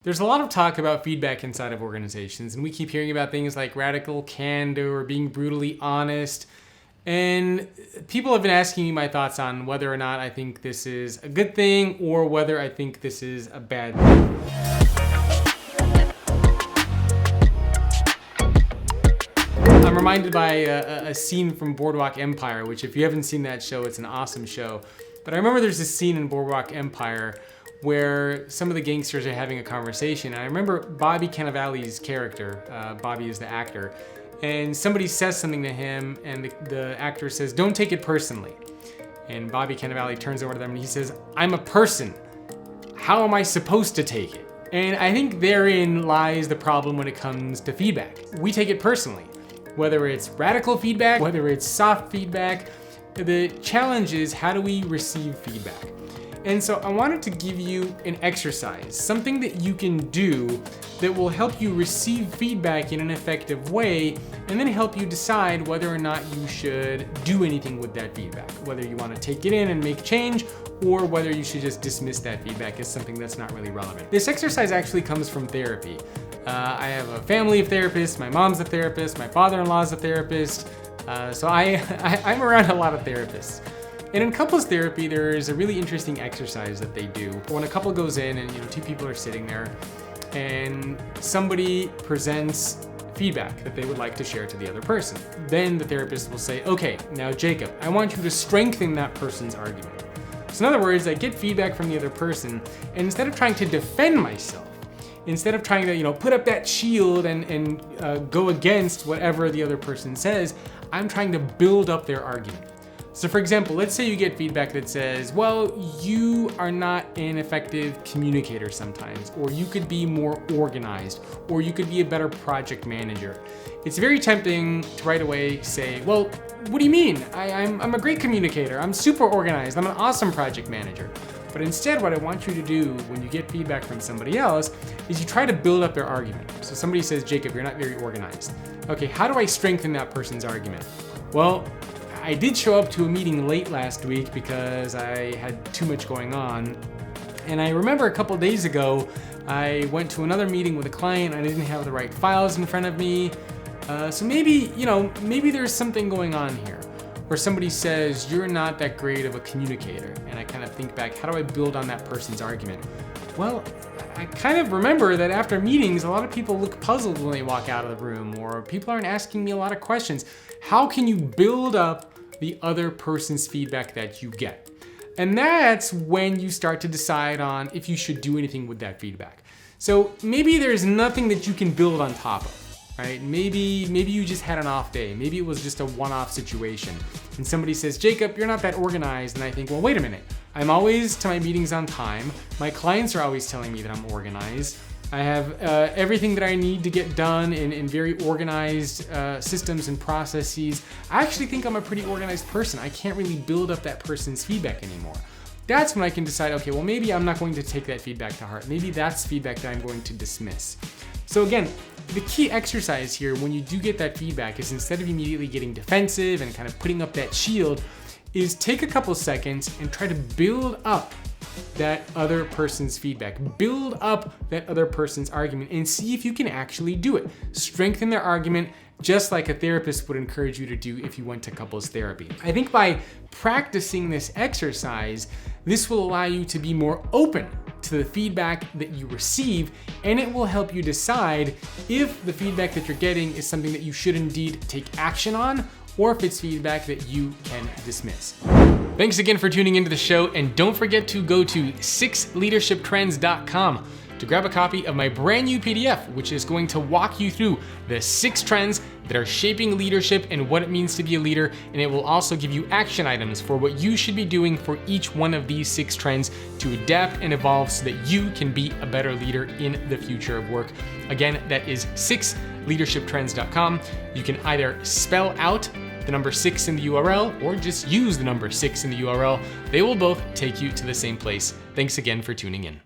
There's a lot of talk about feedback inside of organizations, and we keep hearing about things like radical candor or being brutally honest. And people have been asking me my thoughts on whether or not I think this is a good thing or whether I think this is a bad thing. I'm reminded by a scene from Boardwalk Empire, which if you haven't seen that show, it's an awesome show. But I remember there's this scene in Boardwalk Empire where some of the gangsters are having a conversation. And I remember Bobby Cannavale's character, Bobby is the actor, and somebody says something to him and the actor says, "Don't take it personally." And Bobby Cannavale turns over to them and he says, "I'm a person. How am I supposed to take it?" And I think therein lies the problem when it comes to feedback. We take it personally. Whether it's radical feedback, whether it's soft feedback, the challenge is how do we receive feedback? And so I wanted to give you an exercise, something that you can do that will help you receive feedback in an effective way, and then help you decide whether or not you should do anything with that feedback, whether you want to take it in and make change, or whether you should just dismiss that feedback as something that's not really relevant. This exercise actually comes from therapy. I have a family of therapists, my mom's a therapist, my father-in-law's a therapist, so I'm around a lot of therapists. And in couples therapy, there's a really interesting exercise that they do. When a couple goes in and two people are sitting there and somebody presents feedback that they would like to share to the other person. Then the therapist will say, "Okay, now Jacob, I want you to strengthen that person's argument." So in other words, I get feedback from the other person, and instead of trying to defend myself, instead of trying to put up that shield and go against whatever the other person says, I'm trying to build up their argument. So for example, let's say you get feedback that says, well, you are not an effective communicator sometimes, or you could be more organized, or you could be a better project manager. It's very tempting to right away say, well, what do you mean? I'm a great communicator. I'm super organized. I'm an awesome project manager. But instead, what I want you to do when you get feedback from somebody else is you try to build up their argument. So somebody says, "Jacob, you're not very organized." Okay, how do I strengthen that person's argument? Well, I did show up to a meeting late last week because I had too much going on. And I remember a couple days ago, I went to another meeting with a client. I didn't have the right files in front of me. So maybe there's something going on here. Or somebody says, "You're not that great of a communicator." And I kind of think back, how do I build on that person's argument? Well, I kind of remember that after meetings, a lot of people look puzzled when they walk out of the room, or people aren't asking me a lot of questions. How can you build up the other person's feedback that you get? And that's when you start to decide on if you should do anything with that feedback. So maybe there's nothing that you can build on top of. Right? Maybe you just had an off day. Maybe it was just a one-off situation. And somebody says, "Jacob, you're not that organized." And I think, well, wait a minute. I'm always to my meetings on time. My clients are always telling me that I'm organized. I have everything that I need to get done in very organized systems and processes. I actually think I'm a pretty organized person. I can't really build up that person's feedback anymore. That's when I can decide, okay, well, maybe I'm not going to take that feedback to heart. Maybe that's feedback that I'm going to dismiss. So again, the key exercise here when you do get that feedback is instead of immediately getting defensive and kind of putting up that shield, is take a couple seconds and try to build up that other person's feedback. Build up that other person's argument and see if you can actually do it. Strengthen their argument just like a therapist would encourage you to do if you went to couples therapy. I think by practicing this exercise, this will allow you to be more open to the feedback that you receive, and it will help you decide if the feedback that you're getting is something that you should indeed take action on, or if it's feedback that you can dismiss. Thanks again for tuning into the show, and don't forget to go to 6leadershiptrends.com to grab a copy of my brand new PDF, which is going to walk you through the 6 trends that are shaping leadership and what it means to be a leader. And it will also give you action items for what you should be doing for each one of these 6 trends to adapt and evolve so that you can be a better leader in the future of work. Again, that is 6leadershiptrends.com. You can either spell out the number 6 in the URL or just use the number 6 in the URL. They will both take you to the same place. Thanks again for tuning in.